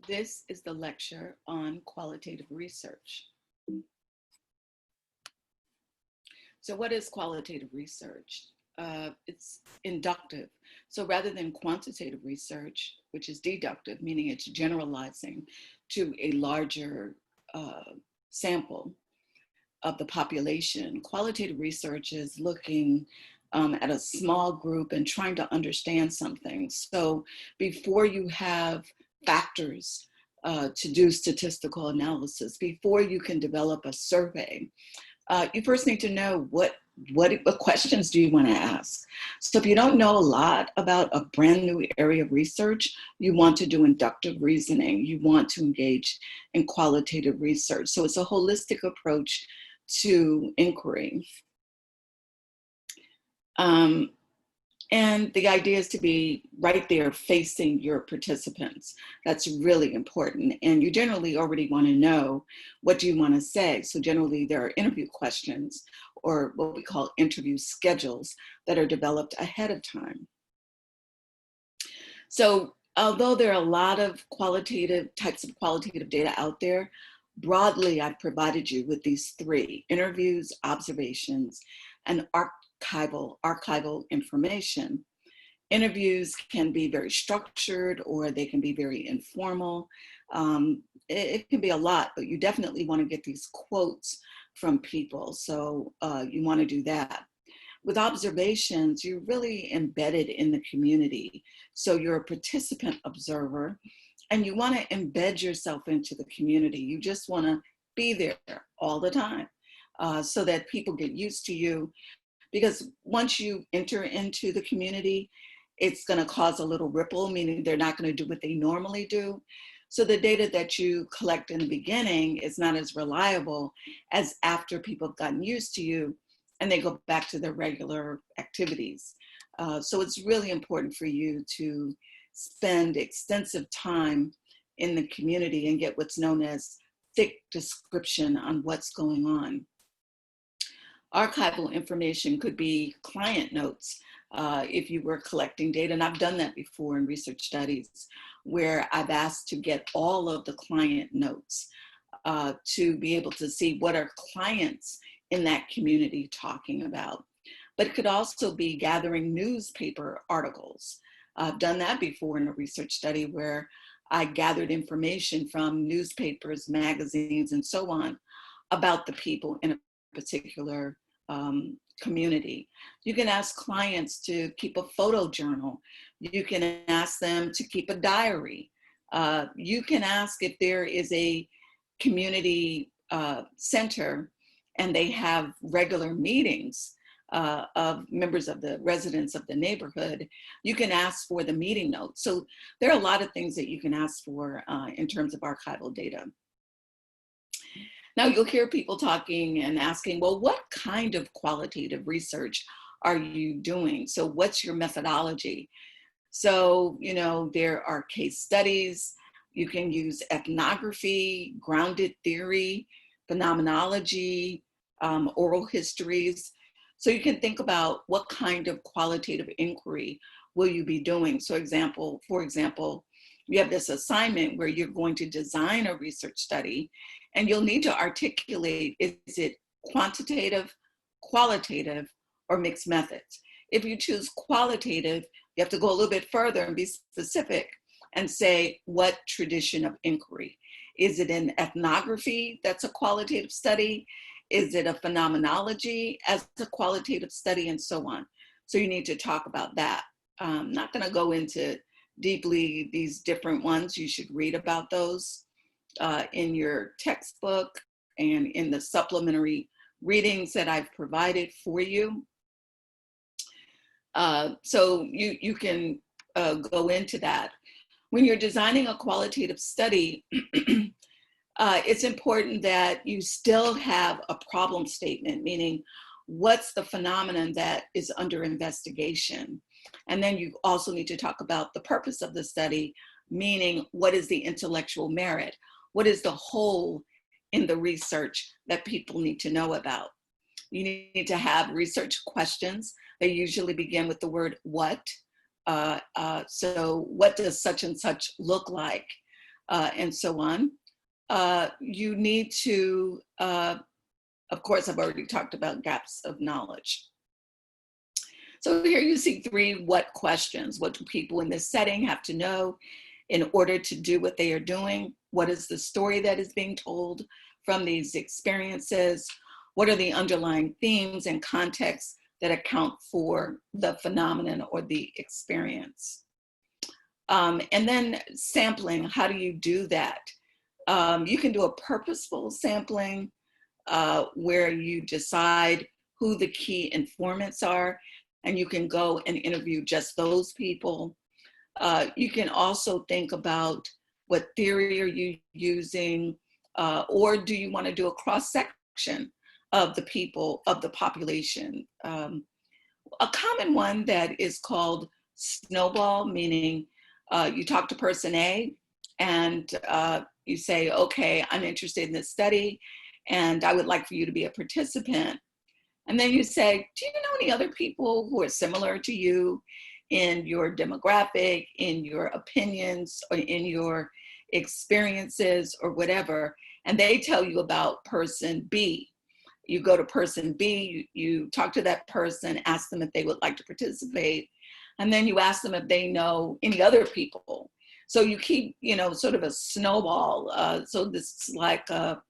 This is the lecture on qualitative research. So what is qualitative research? It's inductive. So rather than quantitative research, which is deductive, meaning it's generalizing to a larger sample of the population, qualitative research is looking at a small group and trying to understand something. So before you have factors to do statistical analysis, before you can develop a survey, you first need to know what questions do you want to ask. So if you don't know a lot about a brand new area of research, you want to do inductive reasoning. You want to engage in qualitative research. So it's a holistic approach to inquiry. And the idea is to be right there facing your participants. That's really important. And you generally already want to know what do you want to say. So generally there are interview questions or what we call interview schedules that are developed ahead of time. So although there are a lot of types of qualitative data out there, broadly I've provided you with these three: interviews, observations, and archival information. Interviews can be very structured or they can be very informal. It can be a lot, but you definitely want to get these quotes from people. So you want to do that. With observations, you're really embedded in the community. So you're a participant observer and you want to embed yourself into the community. You just want to be there all the time so that people get used to you. Because once you enter into the community, it's going to cause a little ripple, meaning they're not going to do what they normally do. So the data that you collect in the beginning is not as reliable as after people have gotten used to you and they go back to their regular activities. So it's really important for you to spend extensive time in the community and get what's known as thick description on what's going on. Archival information could be client notes if you were collecting data, and I've done that before in research studies where I've asked to get all of the client notes to be able to see what are clients in that community talking about. But it could also be gathering newspaper articles. I've done that before in a research study where I gathered information from newspapers, magazines, and so on about the people in a particular community. You can ask clients to keep a photo journal. You can ask them to keep a diary. You can ask if there is a community center and they have regular meetings of members of the residents of the neighborhood. You can ask for the meeting notes. So there are a lot of things that you can ask for in terms of archival data. Now you'll hear people talking and asking, well, what kind of qualitative research are you doing? So what's your methodology? So, you know, there are case studies. You can use ethnography, grounded theory, phenomenology, oral histories. So you can think about what kind of qualitative inquiry will you be doing. So for example, you have this assignment where you're going to design a research study and you'll need to articulate, is it quantitative, qualitative, or mixed methods? If you choose qualitative, you have to go a little bit further and be specific and say, what tradition of inquiry? Is it an ethnography that's a qualitative study? Is it a phenomenology as a qualitative study, and so on? So you need to talk about that. I'm not going to go into deeply these different ones. You should read about those in your textbook and in the supplementary readings that I've provided for you. So you can go into that. When you're designing a qualitative study, it's important that you still have a problem statement, meaning what's the phenomenon that is under investigation? And then you also need to talk about the purpose of the study, meaning what is the intellectual merit? What is the hole in the research that people need to know about? You need to have research questions. They usually begin with the word what. So what does such and such look like? and so on. You need to, of course, I've already talked about gaps of knowledge. So here you see 3 what questions. What do people in this setting have to know in order to do what they are doing? What is the story that is being told from these experiences? What are the underlying themes and contexts that account for the phenomenon or the experience? And then sampling, how do you do that? You can do a purposeful sampling where you decide who the key informants are, and you can go and interview just those people. You can also think about what theory are you using, or do you want to do a cross-section of the people, of the population? A common one that is called snowball, meaning you talk to person A and you say, okay, I'm interested in this study and I would like for you to be a participant. And then you say, do you know any other people who are similar to you in your demographic, in your opinions, or in your experiences or whatever? And they tell you about person B. You go to person B, you talk to that person, ask them if they would like to participate, and then you ask them if they know any other people. So you keep, sort of a snowball. So this is like a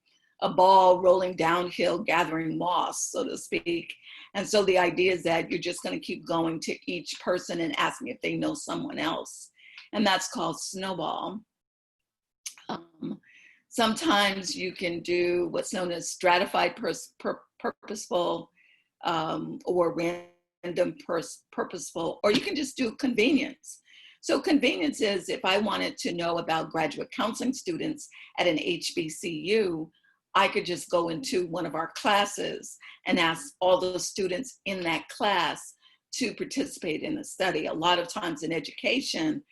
ball rolling downhill, gathering moss, so to speak. And so the idea is that you're just going to keep going to each person and asking if they know someone else. And that's called snowball. Sometimes you can do what's known as stratified purposeful or random purposeful, or you can just do convenience. So convenience is if I wanted to know about graduate counseling students at an HBCU, I could just go into one of our classes and ask all the students in that class to participate in the study. A lot of times in education,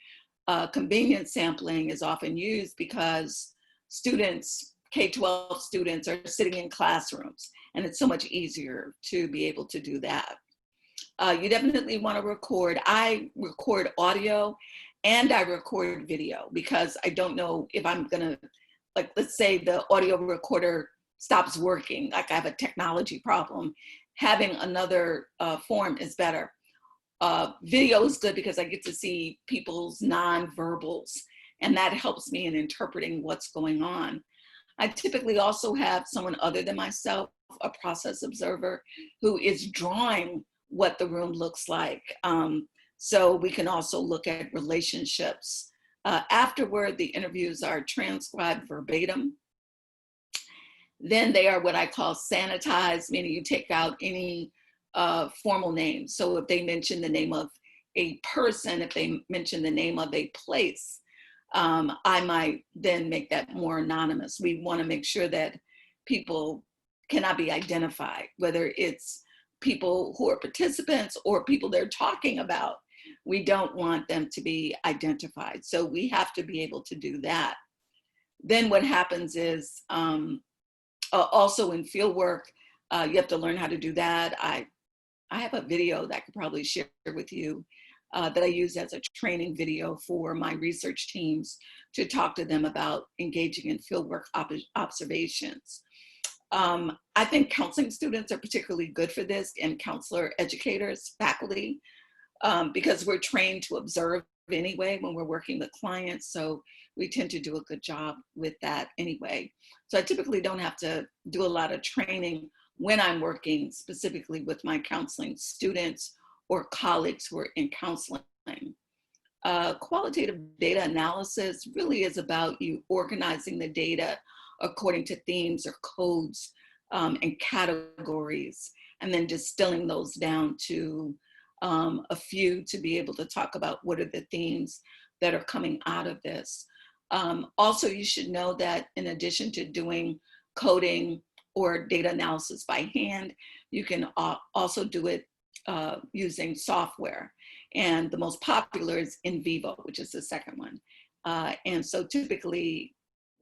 convenience sampling is often used because students, K-12 students, are sitting in classrooms, and it's so much easier to be able to do that. You definitely want to record. I record audio and I record video because I don't know if I'm going to, like, let's say the audio recorder stops working, like I have a technology problem, having another form is better. Video is good because I get to see people's nonverbals, and that helps me in interpreting what's going on. I typically also have someone other than myself, a process observer, who is drawing what the room looks like. So we can also look at relationships. Afterward, the interviews are transcribed verbatim. Then they are what I call sanitized, meaning you take out any formal names. So if they mention the name of a person, if they mention the name of a place, I might then make that more anonymous. We want to make sure that people cannot be identified, whether it's people who are participants or people they're talking about. We don't want them to be identified. So we have to be able to do that. Then what happens is also in field work, you have to learn how to do that. I have a video that I could probably share with you that I use as a training video for my research teams to talk to them about engaging in fieldwork observations. I think counseling students are particularly good for this, and counselor educators, faculty, because we're trained to observe anyway when we're working with clients. So we tend to do a good job with that anyway. So I typically don't have to do a lot of training when I'm working specifically with my counseling students or colleagues who are in counseling. Qualitative data analysis really is about you organizing the data according to themes or codes and categories, and then distilling those down to a few to be able to talk about what are the themes that are coming out of this. Also, you should know that in addition to doing coding or data analysis by hand, you can also do it using software. And the most popular is in vivo, which is the second one. And so typically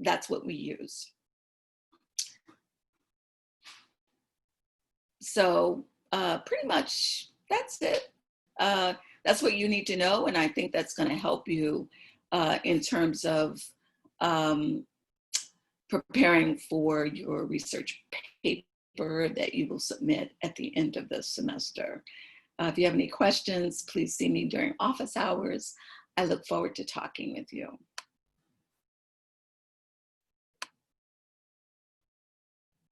that's what we use. So pretty much that's it. That's what you need to know. And I think that's going to help you in terms of preparing for your research paper that you will submit at the end of the semester. If you have any questions, please see me during office hours. I look forward to talking with you.